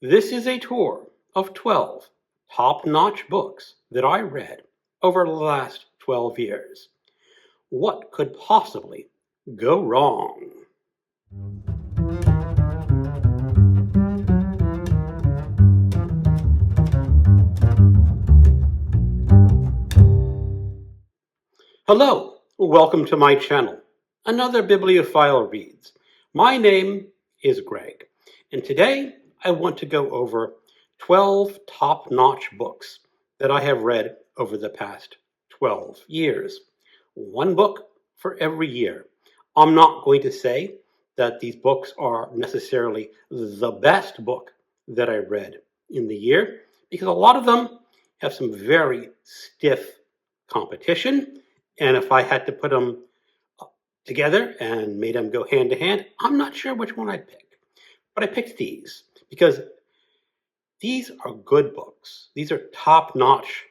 This is a tour of 12 top-notch books that I read over the last 12 years. What could possibly go wrong? Hello, welcome to my channel. Another Bibliophile Reads. My name is Greg, and today I want to go over 12 top-notch books that I have read over the past 12 years. One book for every year. I'm not going to say that these books are necessarily the best book that I read in the year, because a lot of them have some very stiff competition. And if I had to put them together and made them go hand to hand, I'm not sure which one I'd pick. But I picked these because these are good books. These are top-notch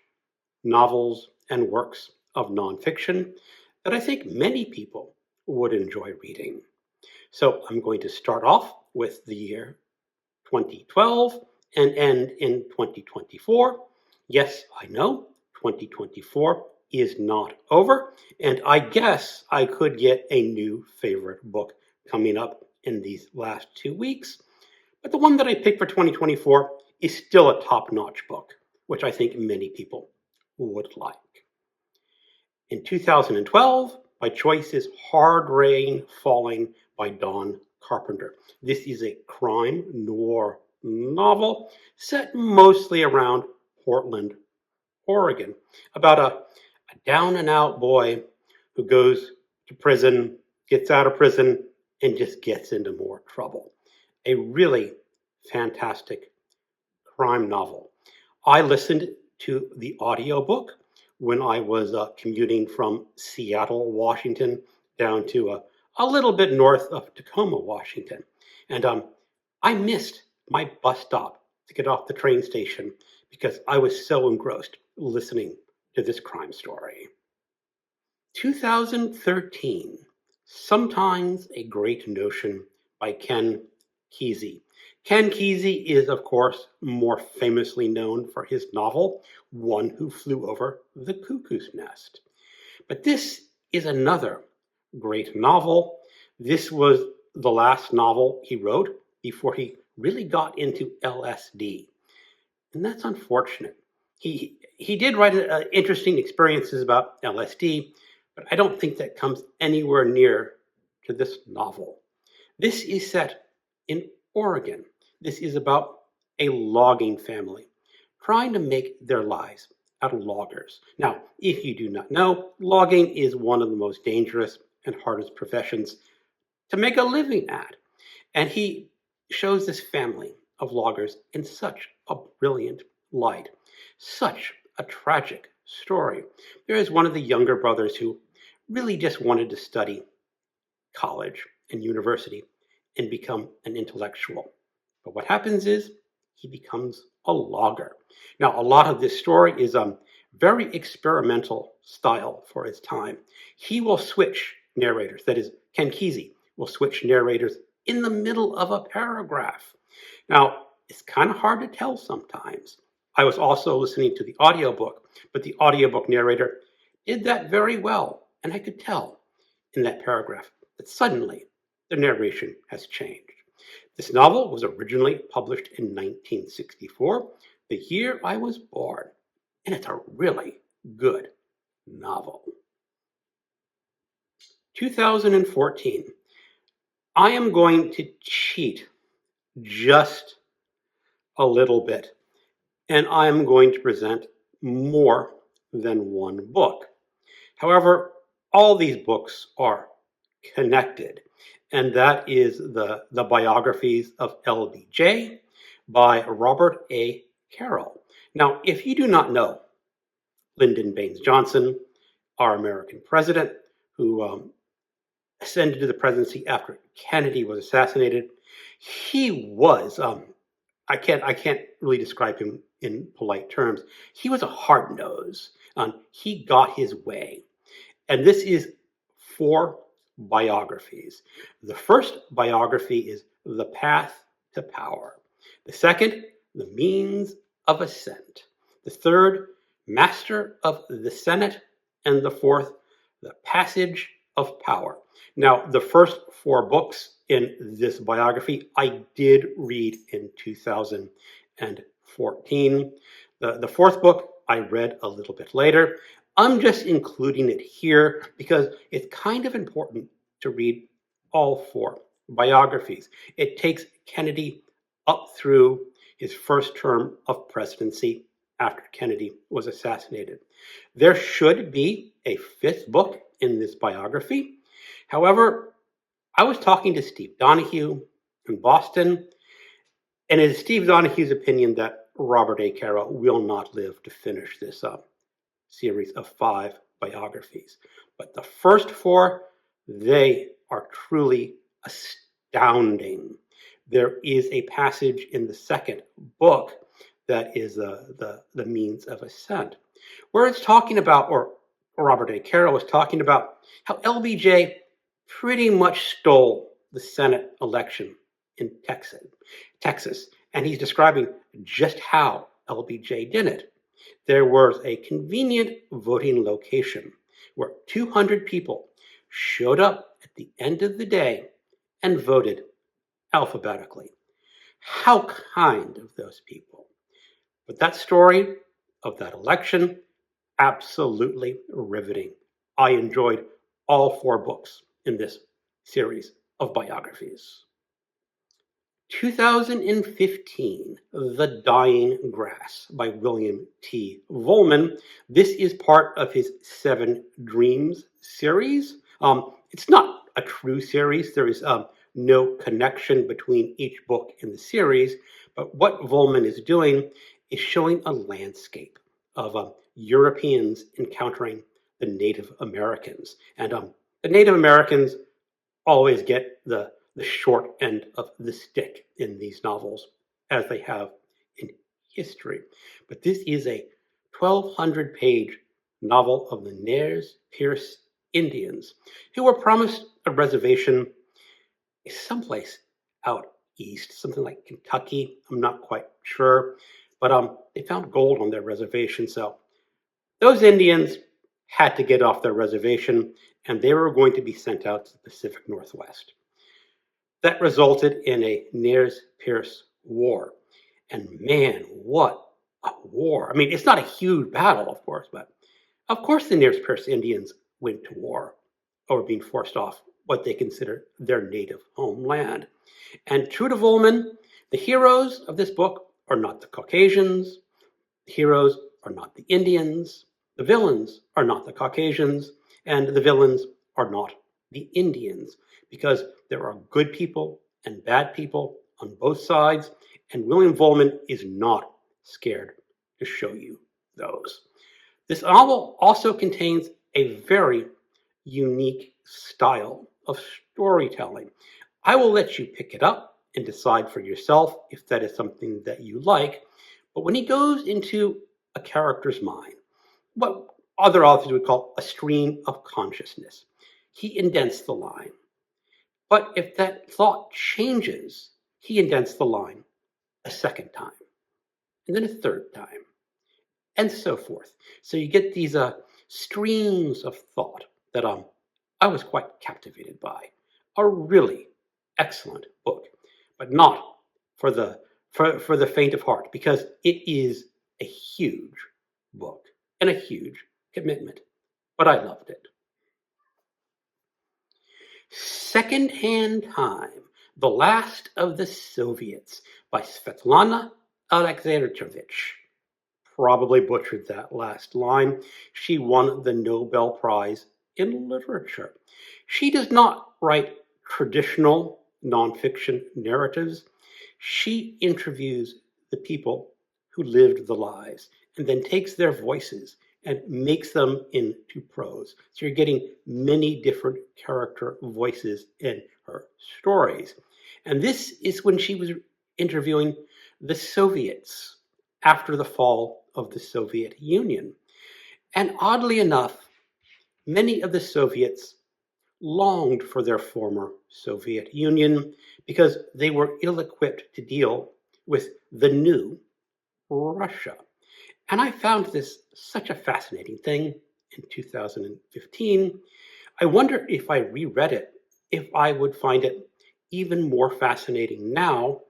novels and works of nonfiction that I think many people would enjoy reading. So I'm going to start off with the year 2012 and end in 2024. Yes, I know, 2024 is not over, and I guess I could get a new favorite book coming up in these last 2 weeks. But the one that I picked for 2024 is still a top-notch book, which I think many people would like. In 2012, my choice is Hard Rain Falling by Don Carpenter. This is a crime noir novel set mostly around Portland, Oregon, about a down-and-out boy who goes to prison, gets out of prison, and just gets into more trouble. A really fantastic crime novel. I listened to the audiobook when I was commuting from Seattle, Washington, down to a little bit north of Tacoma, Washington. And I missed my bus stop to get off the train station because I was so engrossed listening to this crime story. 2013, Sometimes a Great Notion by Ken Kesey. Ken Kesey is, of course, more famously known for his novel, One Who Flew Over the Cuckoo's Nest. But this is another great novel. This was the last novel he wrote before he really got into LSD. And that's unfortunate. He did write interesting experiences about LSD, but I don't think that comes anywhere near to this novel. This is set in Oregon. This is about a logging family trying to make their lives out of loggers. Now, if you do not know, logging is one of the most dangerous and hardest professions to make a living at. And he shows this family of loggers in such a brilliant light. Such a tragic story. There is one of the younger brothers who really just wanted to study college and university and become an intellectual. But what happens is he becomes a logger. Now, a lot of this story is very experimental style for his time. He will switch narrators. That is, Ken Kesey will switch narrators in the middle of a paragraph. Now, it's kind of hard to tell sometimes. I was also listening to the audiobook, but the audiobook narrator did that very well, and I could tell in that paragraph that suddenly the narration has changed. This novel was originally published in 1964, the year I was born, and it's a really good novel. 2014. I am going to cheat just a little bit, and I'm going to present more than one book. However, all these books are connected, and that is the biographies of LBJ by Robert A. Caro. Now, if you do not know Lyndon Baines Johnson, our American president, who ascended to the presidency after Kennedy was assassinated, he was I can't really describe him in polite terms. He was a hard nose. He got his way. And this is 4 biographies. The first biography is The Path to Power. The second, the means of ascent. The third, master of the Senate. And the fourth, the passage of power. Now, the first four books in this biography I did read in 2014. The fourth book I read a little bit later. I'm just including it here because it's kind of important to read all four biographies. It takes Kennedy up through his first term of presidency after Kennedy was assassinated. There should be a fifth book in this biography. However, I was talking to Steve Donahue in Boston, and it is Steve Donahue's opinion that Robert A. Caro will not live to finish this series of 5 biographies. But the first 4, they are truly astounding. There is a passage in the second book that is the means of ascent, where it's talking about, or Robert A. Caro was talking about, how LBJ pretty much stole the Senate election in Texas, and he's describing just how LBJ did it. There was a convenient voting location where 200 people showed up at the end of the day and voted alphabetically. How kind of those people. But that story of that election, absolutely riveting. I enjoyed all 4 books in this series of biographies. 2015, The Dying Grass by William T. Vollmann. This is part of his 7 Dreams series. It's not a true series. There is no connection between each book in the series, but what Vollmann is doing is showing a landscape of Europeans encountering the Native Americans. And the Native Americans always get the short end of the stick in these novels, as they have in history. But this is a 1,200-page novel of the Nez Perce Indians, who were promised a reservation someplace out east, something like Kentucky. I'm not quite sure, but they found gold on their reservation, so those Indians had to get off their reservation, and they were going to be sent out to the Pacific Northwest. That resulted in a Nez Perce War. And man, what a war. I mean, it's not a huge battle, of course, but of course the Nez Perce Indians went to war or being forced off what they consider their native homeland. And true to Vollmann, the heroes of this book are not the Caucasians, the heroes are not the Indians, the villains are not the Caucasians, and the villains are not the Indians, because there are good people and bad people on both sides, and William Vollmann is not scared to show you those. This novel also contains a very unique style of storytelling. I will let you pick it up and decide for yourself if that is something that you like, but when he goes into a character's mind, what other authors would call a stream of consciousness, he indents the line. But if that thought changes, he indents the line a second time, and then a third time, and so forth. So you get these streams of thought that I was quite captivated by. A really excellent book, but not for the faint of heart, because it is a huge book and a huge commitment. But I loved it. Secondhand Time, The Last of the Soviets by Svetlana Alexievich. Probably butchered that last line. She won the Nobel Prize in Literature. She does not write traditional nonfiction narratives. She interviews the people who lived the lives and then takes their voices and makes them into prose. So you're getting many different character voices in her stories. And this is when she was interviewing the Soviets after the fall of the Soviet Union. And oddly enough, many of the Soviets longed for their former Soviet Union because they were ill-equipped to deal with the new Russia. And I found this such a fascinating thing in 2015. I wonder if I reread it, if I would find it even more fascinating now,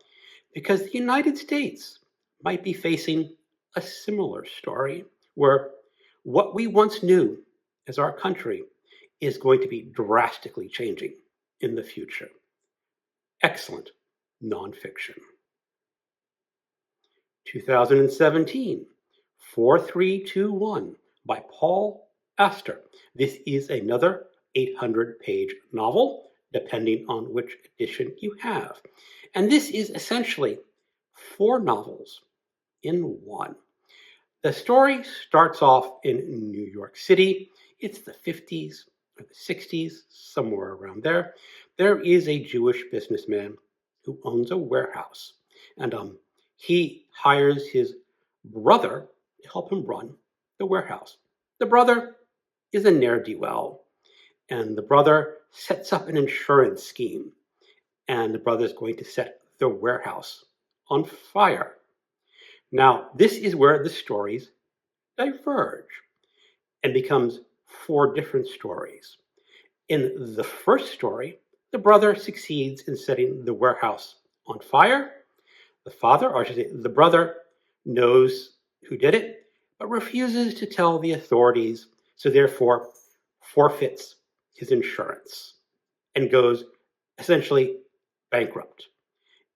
because the United States might be facing a similar story where what we once knew as our country is going to be drastically changing in the future. Excellent nonfiction. 2017, 4321 by Paul Auster. This is another 800-page novel, depending on which edition you have. And this is essentially 4 novels in one. The story starts off in New York City. It's the 50s or the 60s, somewhere around there. There is a Jewish businessman who owns a warehouse. And he hires his brother to help him run the warehouse. The brother is a ne'er-do-well, and the brother sets up an insurance scheme, and the brother is going to set the warehouse on fire. Now, this is where the stories diverge and becomes 4 different stories. In the first story, the brother succeeds in setting the warehouse on fire. The father, or I should say, the brother, knows who did it, but refuses to tell the authorities, so therefore forfeits his insurance and goes essentially bankrupt.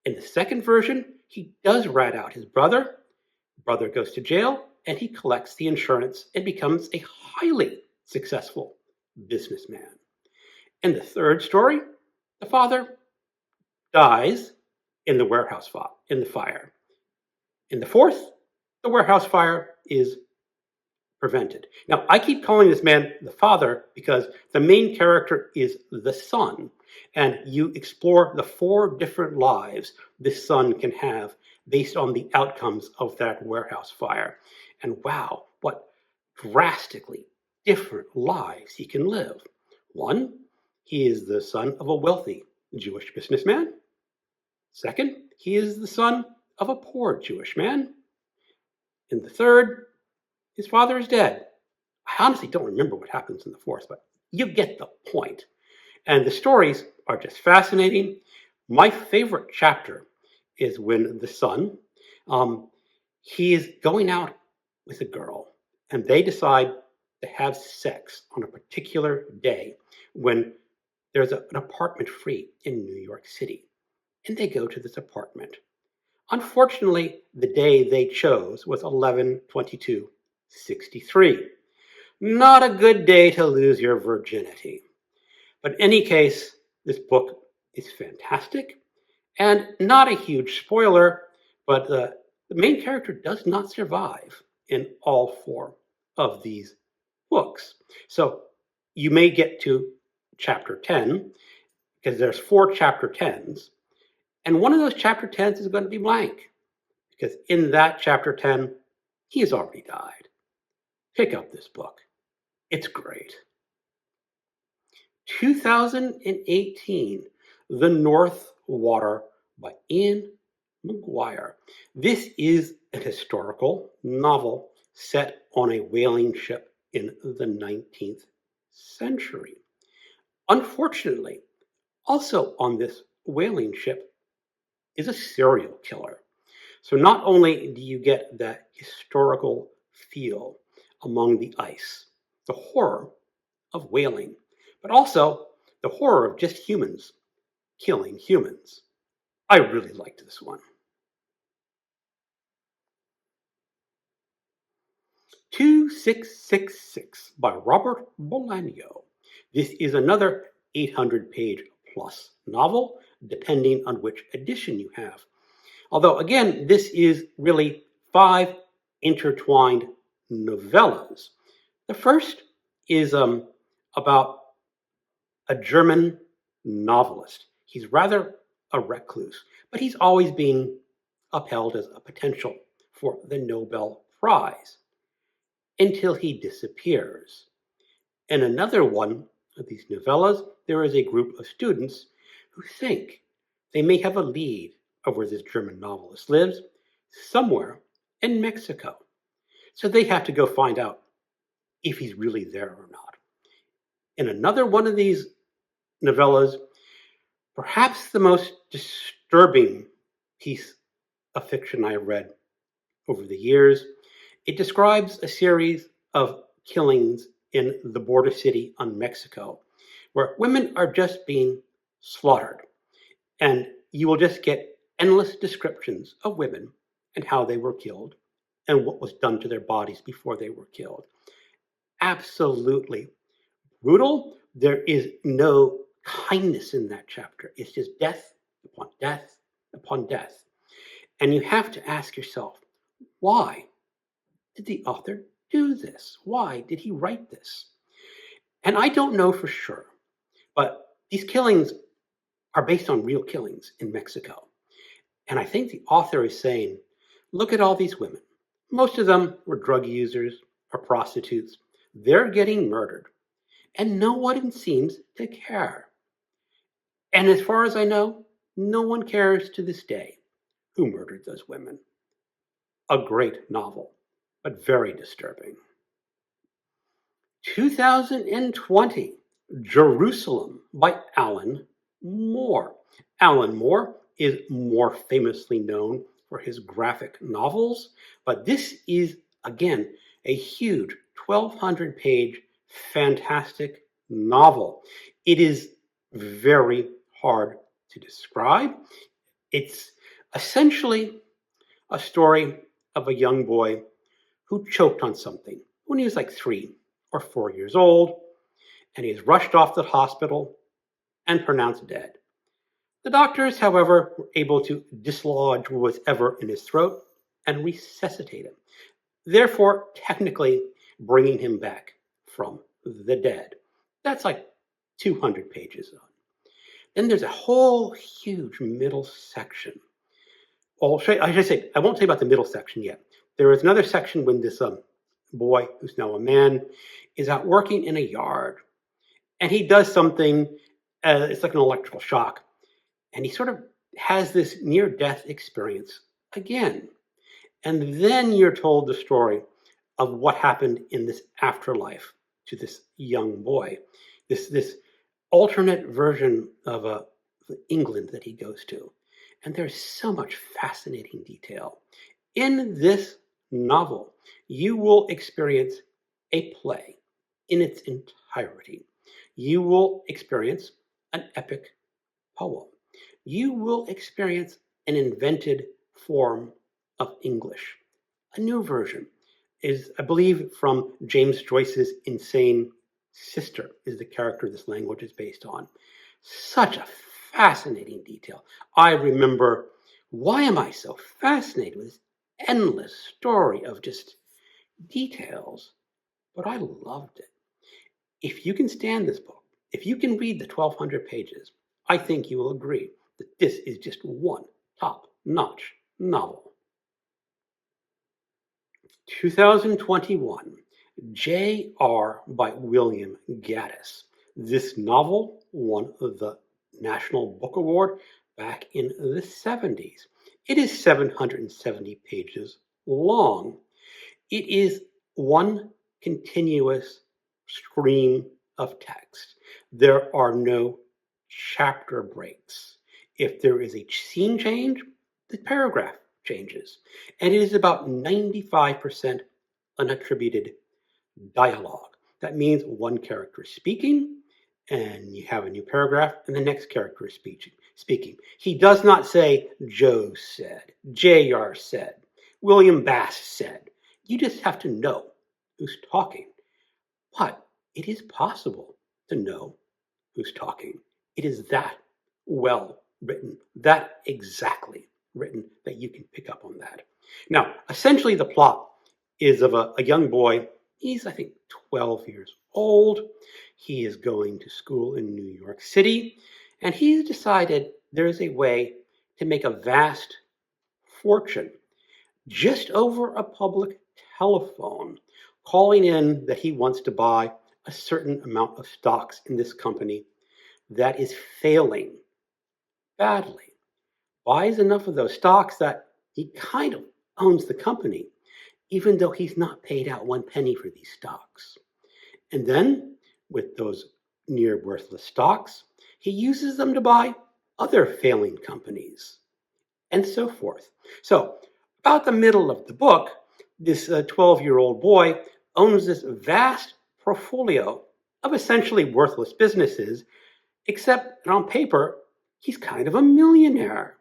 In the second version, he does rat out his brother. Brother goes to jail, and he collects the insurance and becomes a highly successful businessman. In the third story, the father dies in the warehouse fire. In the fourth, the warehouse fire is prevented. Now, I keep calling this man the father because the main character is the son, and you explore the 4 different lives this son can have based on the outcomes of that warehouse fire. And wow, what drastically different lives he can live. One, he is the son of a wealthy Jewish businessman. Second, he is the son of a poor Jewish man. In the third, his father is dead. I honestly don't remember what happens in the fourth, but you get the point. And the stories are just fascinating. My favorite chapter is when the son, he is going out with a girl, and they decide to have sex on a particular day when there's an apartment free in New York City. And they go to this apartment. Unfortunately, the day they chose was 11/22/63. Not a good day to lose your virginity. But in any case, this book is fantastic, and not a huge spoiler, but the main character does not survive in all 4 of these books. So you may get to chapter 10, because there's 4 chapter 10s, and one of those chapter 10s is going to be blank, because in that chapter 10, he has already died. Pick up this book. It's great. 2018, The North Water by Ian McGuire. This is a historical novel set on a whaling ship in the 19th century. Unfortunately, also on this whaling ship is a serial killer. So not only do you get that historical feel among the ice, the horror of whaling, but also the horror of just humans killing humans. I really liked this one. 2666 by Roberto Bolano. This is another 800-page plus novel, depending on which edition you have. Although, again, this is really 5 intertwined novellas. The first is about a German novelist. He's rather a recluse, but he's always being upheld as a potential for the Nobel Prize until he disappears. In another one of these novellas, there is a group of students who think they may have a lead of where this German novelist lives, somewhere in Mexico. So they have to go find out if he's really there or not. In another one of these novellas, perhaps the most disturbing piece of fiction I have read over the years, it describes a series of killings in the border city on Mexico, where women are just being slaughtered. And you will just get endless descriptions of women and how they were killed and what was done to their bodies before they were killed. Absolutely brutal. There is no kindness in that chapter. It's just death upon death upon death. And you have to ask yourself, why did the author do this? Why did he write this? And I don't know for sure, but these killings are based on real killings in Mexico. And I think the author is saying, look at all these women. Most of them were drug users or prostitutes. They're getting murdered. And no one seems to care. And as far as I know, no one cares to this day who murdered those women. A great novel, but very disturbing. 2020, Jerusalem by Alan Moore. Alan Moore is more famously known for his graphic novels, but this is, again, a huge 1,200-page fantastic novel. It is very hard to describe. It's essentially a story of a young boy who choked on something when he was like 3 or 4 years old, and he is rushed off to the hospital and pronounced dead. The doctors, however, were able to dislodge whatever in his throat and resuscitate him, therefore technically bringing him back from the dead. That's like 200 pages on. Then there's a whole huge middle section. I won't say about the middle section yet. There is another section when this boy, who's now a man, is out working in a yard. And he does something, it's like an electrical shock. And he sort of has this near-death experience again. And then you're told the story of what happened in this afterlife to this young boy. This alternate version of England that he goes to. And there's so much fascinating detail. In this novel, you will experience a play in its entirety. You will experience an epic poem. You will experience an invented form of English. A new version is, I believe, from James Joyce's Insane Sister is the character this language is based on. Such a fascinating detail. I remember, why am I so fascinated with this endless story of just details? But I loved it. If you can stand this book, if you can read the 1,200 pages, I think you will agree that this is just one top-notch novel. 2021, J.R. by William Gaddis. This novel won the National Book Award back in the 70s. It is 770 pages long. It is one continuous stream of text. There are no chapter breaks. If there is a scene change, the paragraph changes. And it is about 95% unattributed dialogue. That means one character is speaking, and you have a new paragraph, and the next character is speaking. He does not say, Joe said, J.R. said, William Bass said. You just have to know who's talking. But it is possible to know who's talking. It is that well written, that exactly written, that you can pick up on that. Now, essentially the plot is of a young boy. He's, I think, 12 years old. He is going to school in New York City, and he's decided there is a way to make a vast fortune just over a public telephone, calling in that he wants to buy a certain amount of stocks in this company that is failing badly. buys enough of those stocks that he kind of owns the company, even though he's not paid out 1 penny for these stocks. And then, with those near worthless stocks, he uses them to buy other failing companies, and so forth. So, about the middle of the book, this 12-year-old boy owns this vast portfolio of essentially worthless businesses, except that on paper, he's kind of a millionaire.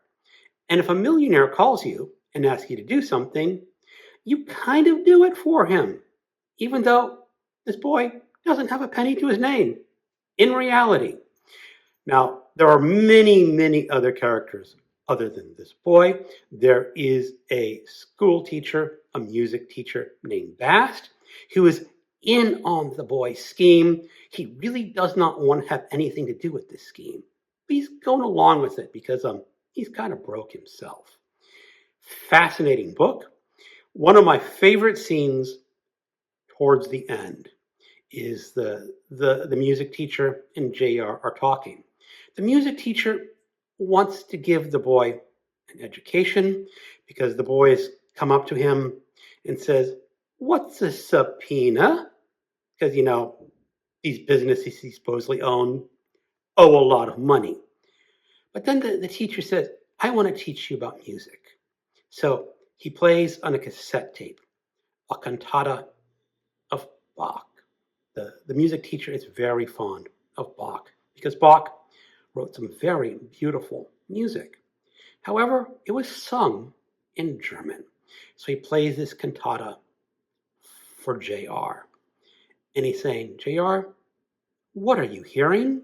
And if a millionaire calls you and asks you to do something, you kind of do it for him, even though this boy doesn't have a penny to his name in reality. Now, there are many, many other characters other than this boy. There is a school teacher, a music teacher named Bast, who is in on the boy's scheme. He really does not want to have anything to do with this scheme, but he's going along with it because he's kind of broke himself. Fascinating book. One of my favorite scenes towards the end is the music teacher and JR are talking. The music teacher wants to give the boy an education because the boy has come up to him and says, "What's a subpoena?" Because, these businesses he supposedly owe a lot of money. But then the teacher says, "I want to teach you about music." So he plays on a cassette tape a cantata of Bach. The music teacher is very fond of Bach because Bach wrote some very beautiful music. However, it was sung in German. So he plays this cantata for JR. And he's saying, "JR, what are you hearing?"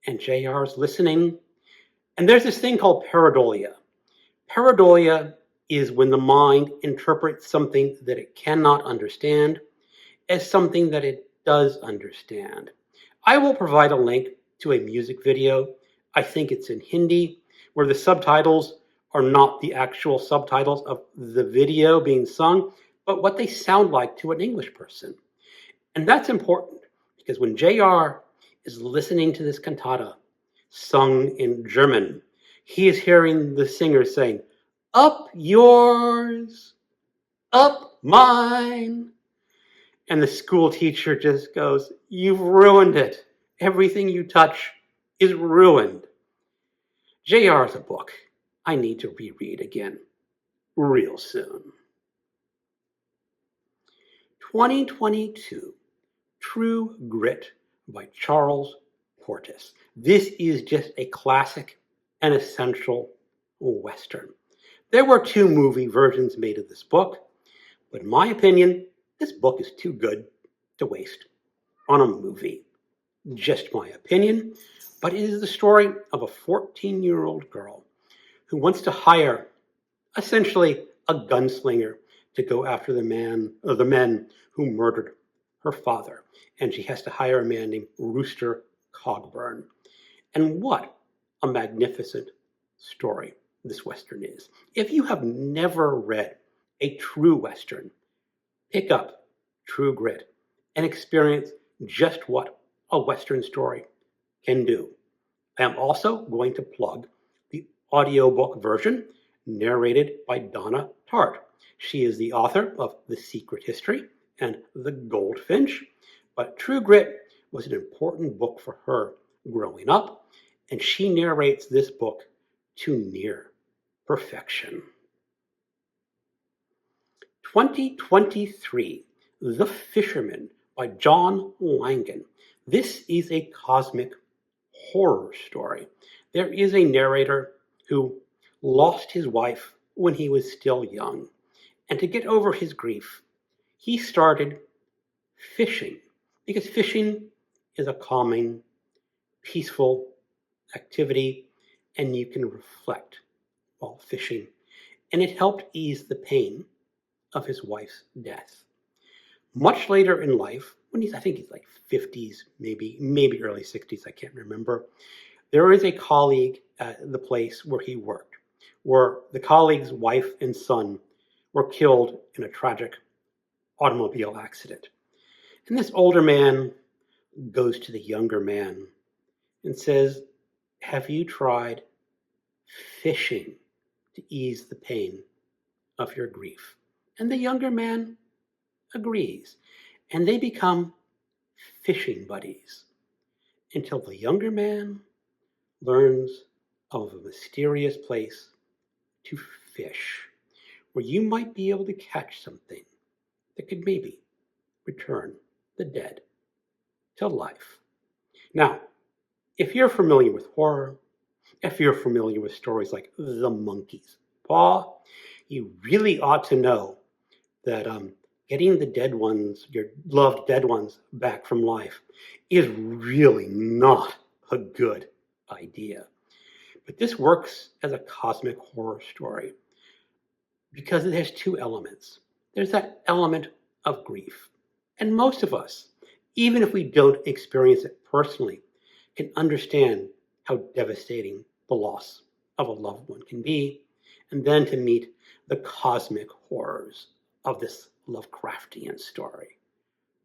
And JR's listening. And there's this thing called pareidolia. Pareidolia is when the mind interprets something that it cannot understand as something that it does understand. I will provide a link to a music video. I think it's in Hindi, where the subtitles are not the actual subtitles of the video being sung, but what they sound like to an English person. And that's important because when JR is listening to this cantata sung in German, he is hearing the singer saying, "Up yours, up mine." And the school teacher just goes, "You've ruined it. Everything you touch is ruined." JR is a book I need to reread again real soon. 2022, True Grit by Charles Portis. This is just a classic and essential Western. There were 2 movie versions made of this book, but in my opinion, this book is too good to waste on a movie. Just my opinion, but it is the story of a 14-year-old girl who wants to hire essentially a gunslinger to go after the men who murdered her father. And she has to hire a man named Rooster Cogburn. And what a magnificent story this Western is. If you have never read a true Western, pick up True Grit and experience just what a Western story can do. I am also going to plug the audiobook version narrated by Donna Tartt. She is the author of The Secret History and The Goldfinch, but True Grit was an important book for her growing up, and she narrates this book to near perfection. 2023, The Fisherman by John Langan. This is a cosmic horror story. There is a narrator who lost his wife when he was still young, and to get over his grief, he started fishing, because fishing is a calming, peaceful activity, and you can reflect while fishing. And it helped ease the pain of his wife's death. Much later in life, when I think he's like 50s, maybe early 60s, I can't remember, there is a colleague at the place where he worked, where the colleague's wife and son were killed in a tragic automobile accident. And this older man goes to the younger man and says, "Have you tried fishing to ease the pain of your grief. And the younger man agrees, and they become fishing buddies until the younger man learns of a mysterious place to fish where you might be able to catch something that could maybe return the dead to life. Now, if you're familiar with horror, if you're familiar with stories like The Monkey's Paw, you really ought to know that getting the dead ones, your loved dead ones, back from life is really not a good idea. But this works as a cosmic horror story because it has two elements. There's that element of grief. And most of us, even if we don't experience it personally, can understand how devastating the loss of a loved one can be, and then to meet the cosmic horrors of this Lovecraftian story.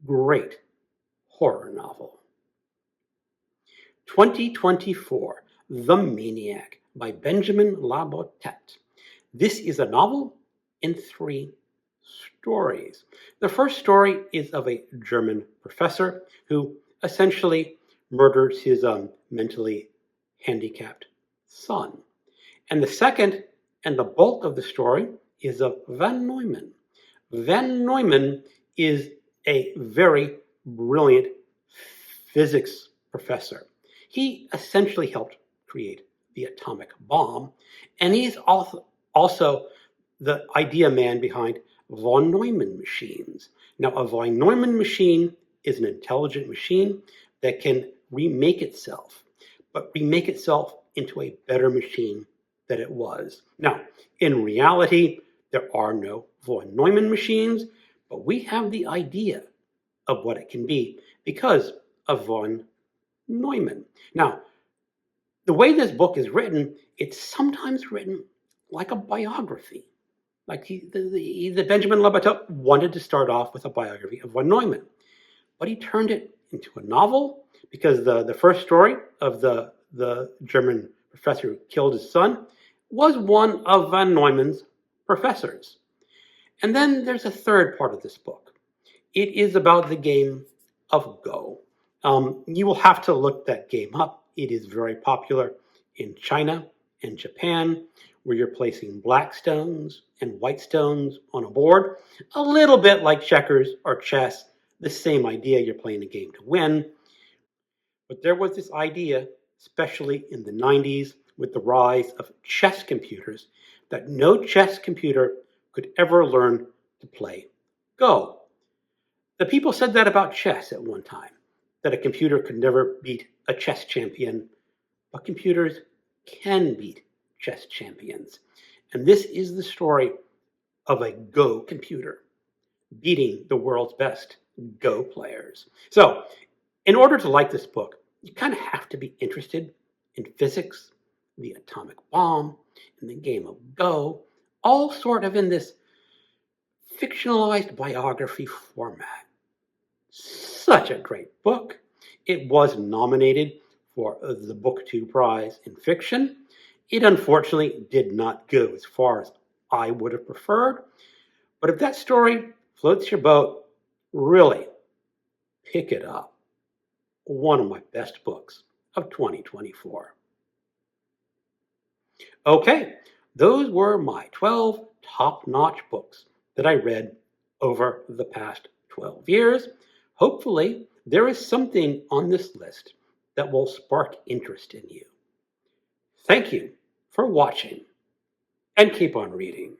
Great horror novel. 2024, The Maniac by Benjamín Labatut. This is a novel in 3 stories. The first story is of a German professor who essentially murders his mentally handicapped son. And the second, and the bulk of the story, is of Van Neumann. Van Neumann is a very brilliant physics professor. He essentially helped create the atomic bomb, and he's also the idea man behind von Neumann machines. Now, a von Neumann machine is an intelligent machine that can remake itself, but remake itself into a better machine than it was. Now, in reality, there are no von Neumann machines, but we have the idea of what it can be because of von Neumann. Now, the way this book is written, it's sometimes written like a biography. Like the Benjamín Labatut wanted to start off with a biography of von Neumann, but he turned it into a novel because the first story of the German professor who killed his son was one of von Neumann's professors. And then there's a third part of this book. It is about the game of Go. You will have to look that game up. It is very popular in China and Japan, where you're placing black stones and white stones on a board, a little bit like checkers or chess, the same idea, you're playing a game to win. But there was this idea, especially in the 90s, with the rise of chess computers, that no chess computer could ever learn to play Go. The people said that about chess at one time, that a computer could never beat a chess champion, but computers can beat chess champions. And this is the story of a Go computer beating the world's best Go players. So, in order to like this book, you kind of have to be interested in physics, the atomic bomb, and the game of Go, all sort of in this fictionalized biography format. Such a great book. It was nominated for the Book 2 prize in fiction. It unfortunately did not go as far as I would have preferred. But if that story floats your boat, really pick it up. One of my best books of 2024. Okay, those were my 12 top-notch books that I read over the past 12 years. Hopefully, there is something on this list that will spark interest in you. Thank you for watching, and keep on reading.